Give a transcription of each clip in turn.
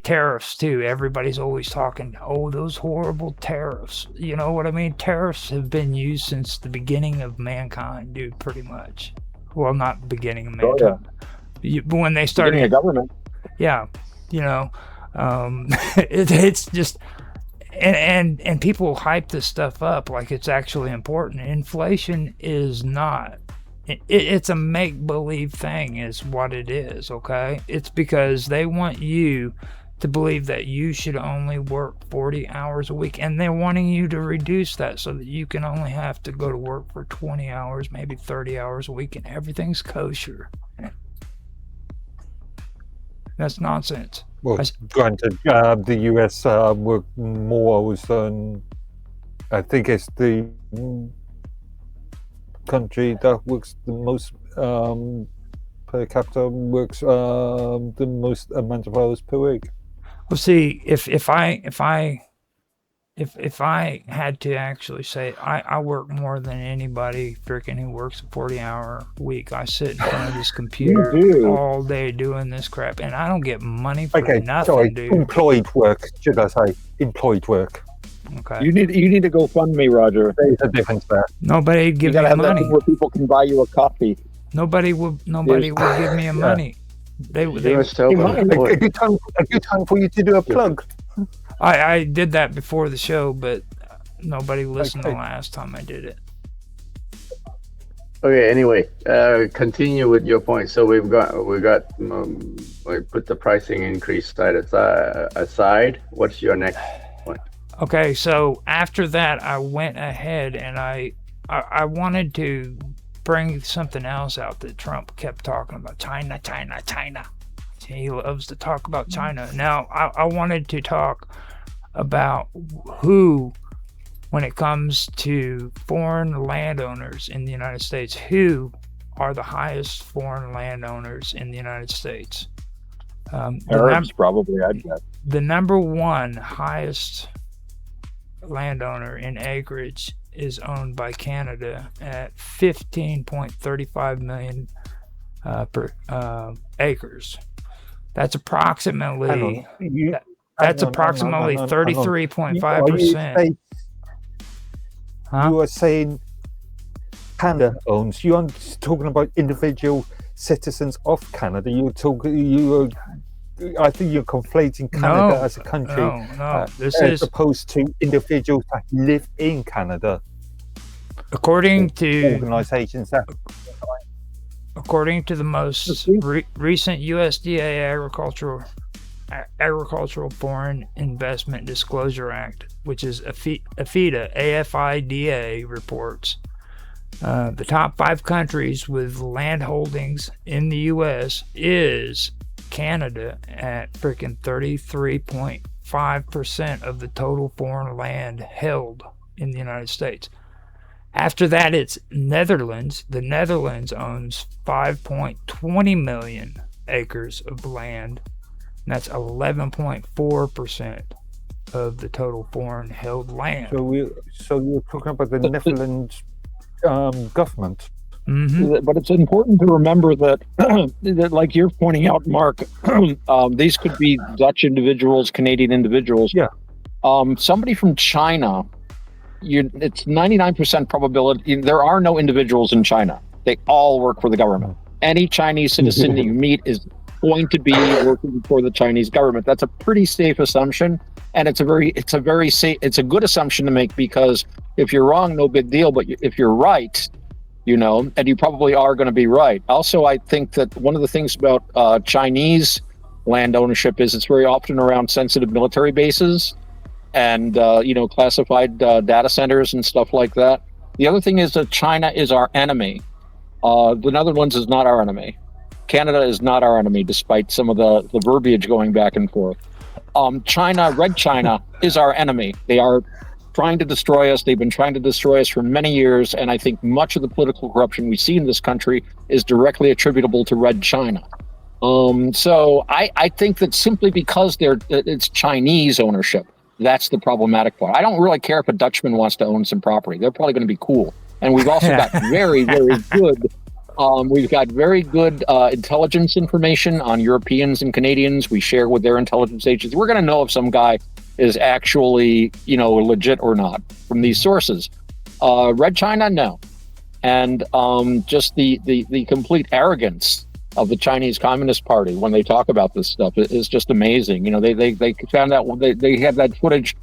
tariffs too. Everybody's always talking, oh, those horrible tariffs. You know what I mean? Tariffs have been used since the beginning of mankind, dude, pretty much. Well, not the beginning of mankind. But when they started... Beginning of government. Yeah, you know, it's just... And people hype this stuff up like it's actually important. Inflation is not. It's a make-believe thing is what it is, okay? It's because they want you to believe that you should only work 40 hours a week, and they're wanting you to reduce that so that you can only have to go to work for 20 hours, maybe 30 hours a week, and everything's kosher. That's nonsense. Well, granted, the US work more hours than, I think it's the country that works the most per capita, works the most amount of hours per week. Well, see, if I had to actually say I work more than anybody freaking who works a 40-hour week. I sit in front of this computer all day doing this crap, and I don't get money for nothing, dude. Employed work, should I say? Employed work. Okay. You need to go fund me, Roger. There's a difference there. Nobody'd give me have money. That where people can buy you a coffee. Nobody would give me money. They a good time for you to do a plug. I did that before the show, but nobody listened the last time I did it. Okay. Anyway, continue with your point. So we put the pricing increase aside. What's your next point? Okay. So after that, I went ahead and I wanted to bring something else out that Trump kept talking about. China. He loves to talk about China. Now, I wanted to talk about who, when it comes to foreign landowners in the United States, who are the highest foreign landowners in the United States. Arabs, probably, I'd guess. The number one highest landowner in acreage is owned by Canada at 15.35 million acres. That's approximately 33.5%. You are saying Canada owns. You aren't talking about individual citizens of Canada. I think you're conflating Canada as a country. As opposed to individuals that live in Canada. According to organizations that. According to the most recent USDA Agricultural Foreign Investment Disclosure Act, which is AFIDA reports, the top 5 countries with land holdings in the U.S. is Canada at freaking 33.5% of the total foreign land held in the United States. After that, it's Netherlands. The Netherlands owns 5.20 million acres of land. And that's 11.4% of the total foreign held land. So you're talking about the Netherlands government. Mm-hmm. But it's important to remember that, that, like you're pointing out, Mark, these could be Dutch individuals, Canadian individuals. Yeah. Somebody from China, it's 99% probability. There are no individuals in China. They all work for the government. Any Chinese citizen that you meet is going to be working for the Chinese government. That's a pretty safe assumption, and it's a good assumption to make, because if you're wrong, no big deal. But if you're right, and you probably are going to be right. Also, I think that one of the things about Chinese land ownership is it's very often around sensitive military bases and classified data centers and stuff like that. The other thing is that China is our enemy. The Netherlands is not our enemy. Canada is not our enemy, despite some of the verbiage going back and forth. Red China is our enemy. They are trying to destroy us. They've been trying to destroy us for many years, and I think much of the political corruption we see in this country is directly attributable to Red China. So I think that simply because it's Chinese ownership, that's the problematic part. I don't really care if a Dutchman wants to own some property. They're probably going to be cool. And we've also got very, very good We've got very good intelligence information on Europeans and Canadians. We share with their intelligence agencies. We're going to know if some guy is actually, legit or not from these sources. Red China, no. And just the complete arrogance of the Chinese Communist Party when they talk about this stuff is just amazing. They found out they have that footage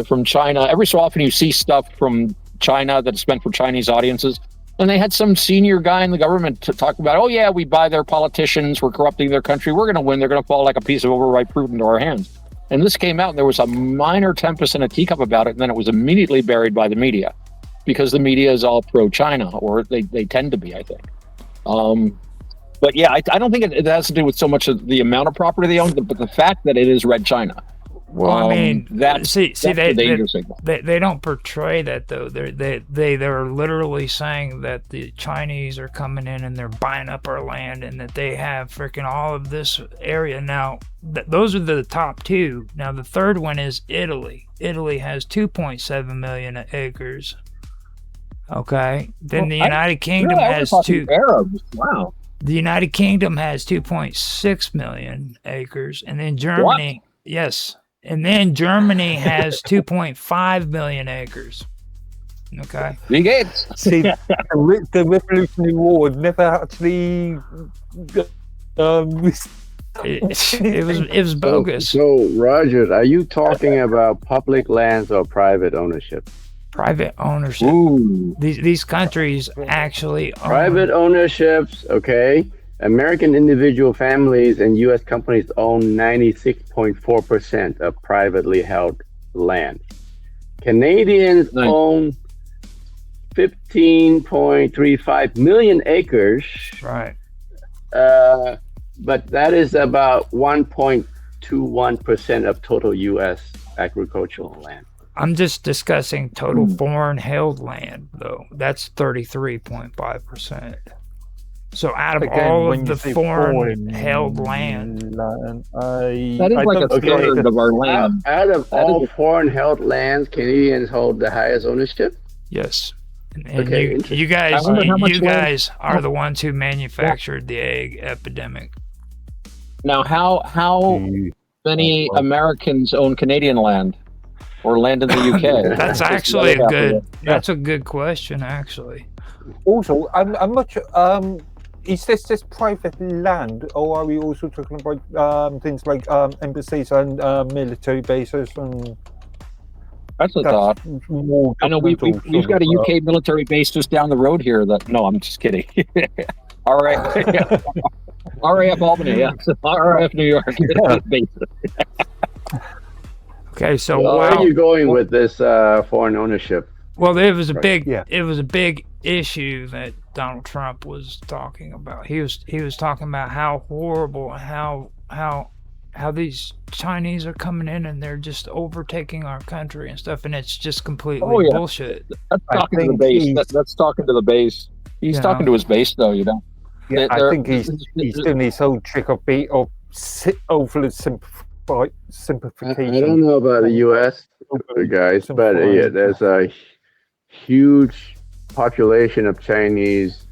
from China. Every so often you see stuff from China that's meant for Chinese audiences. And they had some senior guy in the government to talk about, oh, yeah, we buy their politicians. We're corrupting their country. We're going to win. They're going to fall like a piece of overripe fruit into our hands. And this came out, and there was a minor tempest in a teacup about it. And then it was immediately buried by the media because the media is all pro-China, or they tend to be, I think. But yeah, I don't think it has to do with so much of the amount of property they own, but the fact that it is Red China. Well, I mean, that's the danger signal. They don't portray that though. They're literally saying that the Chinese are coming in and they're buying up our land and that they have freaking all of this area. Now, those are the top two. Now, the third one is Italy. Italy has 2.7 million acres. Okay, then the United Kingdom has two. Arabs. Wow. The United Kingdom has 2.6 million acres, and then Germany, yes. And then Germany has 2.5 million acres. Okay. Big Gates. See, the Revolutionary War never actually. It was bogus. So, Roger, are you talking about public lands or private ownership? Private ownership. Ooh. These countries actually own. Private ownerships, okay. American individual families and U.S. companies own 96.4% of privately held land. Canadians own 15.35 million acres. Right. But that is about 1.21% of total U.S. agricultural land. I'm just discussing total foreign held land, though. That's 33.5%. So out of all of the foreign held land, that is like a third of our land. Out of all foreign held lands, Canadians hold the highest ownership? Yes. And Okay, you guys are the ones who manufactured the egg epidemic. Now, how many Americans own Canadian land or land in the UK? That's actually that's a good question, actually. Also, I'm not sure. Is this just private land, or are we also talking about things like embassies and military bases? And that's a thought. I know we've got a UK military base just down the road here. No, I'm just kidding. All right, RAF Albany, yeah, RAF New York. Okay, so where are you going with this foreign ownership? Well, it was a big issue that Donald Trump was talking about. He was talking about how horrible, how these Chinese are coming in and they're just overtaking our country and stuff, and it's just completely bullshit. That's talking to the base. That's talking to the base. He's talking to his base, though. Yeah, I think he's doing his whole trick of overly simplification. I don't know about the U.S. guys, but there's a huge population of Chinese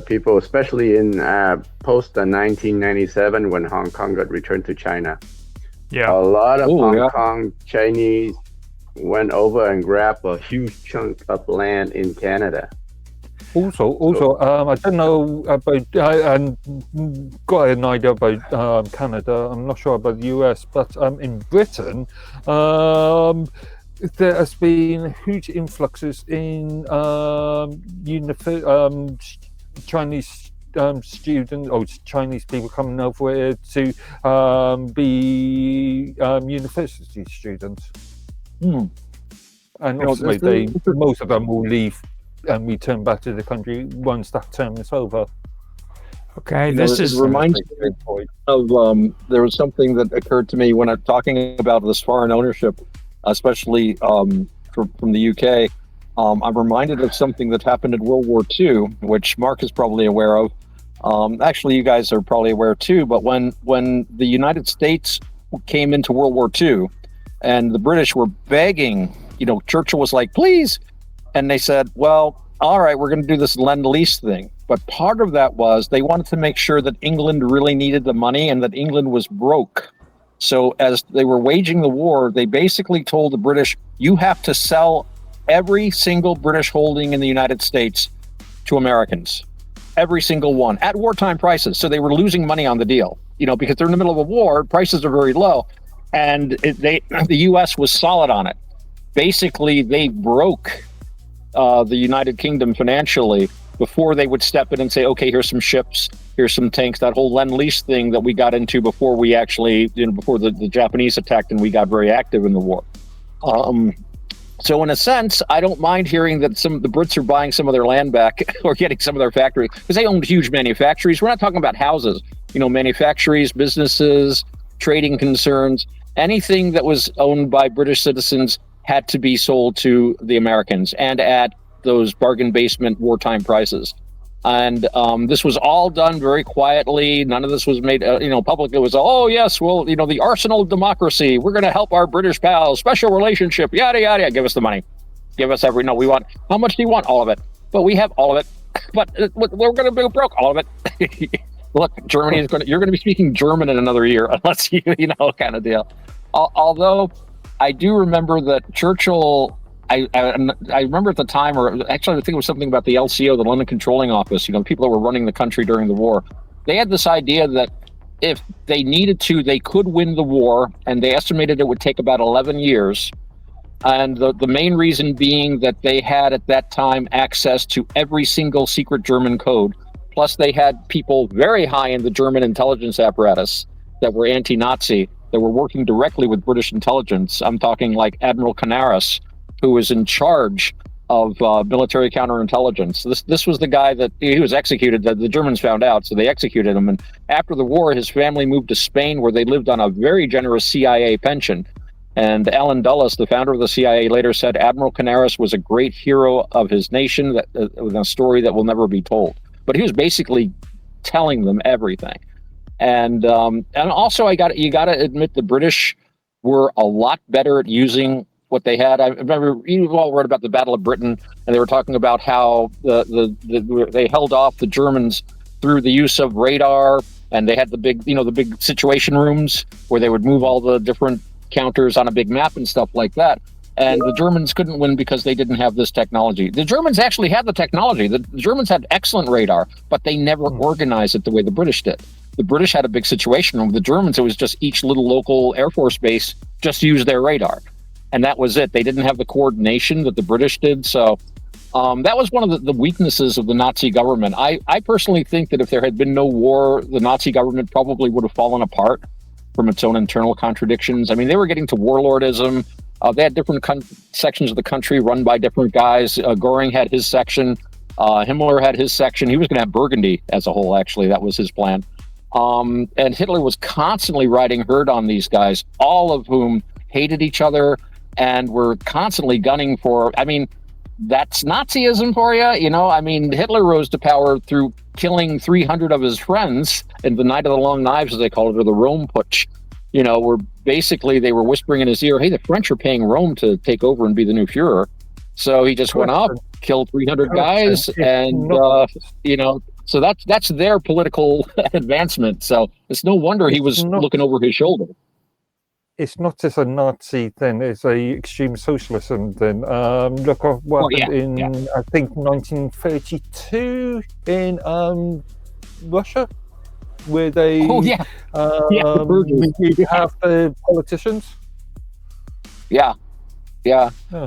people, especially in post 1997 when Hong Kong got returned to China. Yeah, a lot of Hong Kong Chinese went over and grabbed a huge chunk of land in Canada. Also, I don't know about, and got an idea about Canada. I'm not sure about the US, but in Britain, there has been huge influxes in Chinese students or Chinese people coming over here to be university students. And obviously, most of them will leave and return back to the country once that term is over. Okay, this reminds me of there was something that occurred to me when I'm talking about this foreign ownership, especially from the UK. I'm reminded of something that happened in World War II, which Mark is probably aware of. Actually, you guys are probably aware too. But when the United States came into World War II, and the British were begging, Churchill was like, "Please." And they said, well, all right, we're going to do this Lend-Lease thing. But part of that was they wanted to make sure that England really needed the money and that England was broke. So as they were waging the war, they basically told the British, you have to sell every single British holding in the United States to Americans. Every single one at wartime prices. So they were losing money on the deal, because they're in the middle of a war, prices are very low. And the U.S. was solid on it. Basically, they broke the United Kingdom financially before they would step in and say, okay, here's some ships, here's some tanks, that whole Lend-Lease thing that we got into before we actually, before the Japanese attacked and we got very active in the war. So in a sense, I don't mind hearing that the Brits are buying some of their land back or getting some of their factories, because they owned huge manufactories. We're not talking about houses, manufactories, businesses, trading concerns, anything that was owned by British citizens had to be sold to the Americans and at those bargain basement wartime prices. And this was all done very quietly. None of this was made, public. It was, oh, yes, well, the arsenal of democracy. We're going to help our British pals, special relationship, yada, yada. Give us the money. Give us we want, how much do you want? All of it. But we have all of it. But we're going to be broke, all of it. Look, Germany you're going to be speaking German in another year, unless kind of deal. Although I do remember that Churchill, I remember at the time, or actually I think it was something about the LCO, the London Controlling Office, people that were running the country during the war. They had this idea that if they needed to, they could win the war, and they estimated it would take about 11 years. And the main reason being that they had at that time access to every single secret German code. Plus they had people very high in the German intelligence apparatus that were anti-Nazi, that were working directly with British intelligence. I'm talking like Admiral Canaris, who was in charge of military counterintelligence. This was the guy that he was executed. The Germans found out, so they executed him. And after the war, his family moved to Spain, where they lived on a very generous CIA pension. And Alan Dulles, the founder of the CIA, later said Admiral Canaris was a great hero of his nation, that with a story that will never be told. But he was basically telling them everything. And also, you got to admit, the British were a lot better at using what they had. I remember you all read about the Battle of Britain, and they were talking about how they held off the Germans through the use of radar, and they had the big situation rooms where they would move all the different counters on a big map and stuff like that. And the Germans couldn't win because they didn't have this technology. The Germans actually had the technology. The Germans had excellent radar, but they never organized it the way the British did. The British had a big situation. With the Germans, it was just each little local Air Force base just used their radar. And that was it. They didn't have the coordination that the British did. So that was one of the weaknesses of the Nazi government. I personally think that if there had been no war, the Nazi government probably would have fallen apart from its own internal contradictions. I mean, they were getting to warlordism. They had different sections of the country run by different guys. Goering had his section. Himmler had his section. He was going to have Burgundy as a whole, actually. That was his plan. And Hitler was constantly riding herd on these guys, all of whom hated each other and were constantly gunning for, that's Nazism for you. Hitler rose to power through killing 300 of his friends in the Night of the Long Knives, as they call it, or the Rome Putsch, where basically they were whispering in his ear, hey, the French are paying Rome to take over and be the new Führer. So he just went up, killed 300 guys, and, so that's their political advancement. So it's no wonder he was looking over his shoulder. It's not just a Nazi thing, it's a extreme socialism thing. Look at what happened in, I think, 1932 in Russia, where they removed half the politicians. Yeah.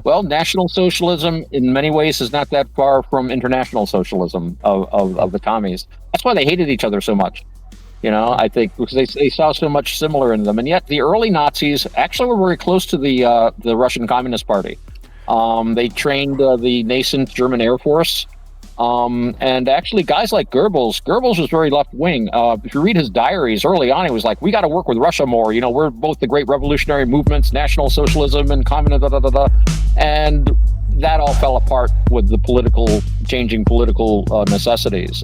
Well, National Socialism in many ways is not that far from international socialism of the commies. That's why they hated each other so much. I think because they saw so much similar in them. And yet the early Nazis actually were very close to the Russian Communist Party. They trained the nascent German Air Force. And actually guys like Goebbels was very left-wing. If you read his diaries early on, he was like, we got to work with Russia more. We're both the great revolutionary movements, National Socialism and Communism, and that all fell apart with the changing political necessities.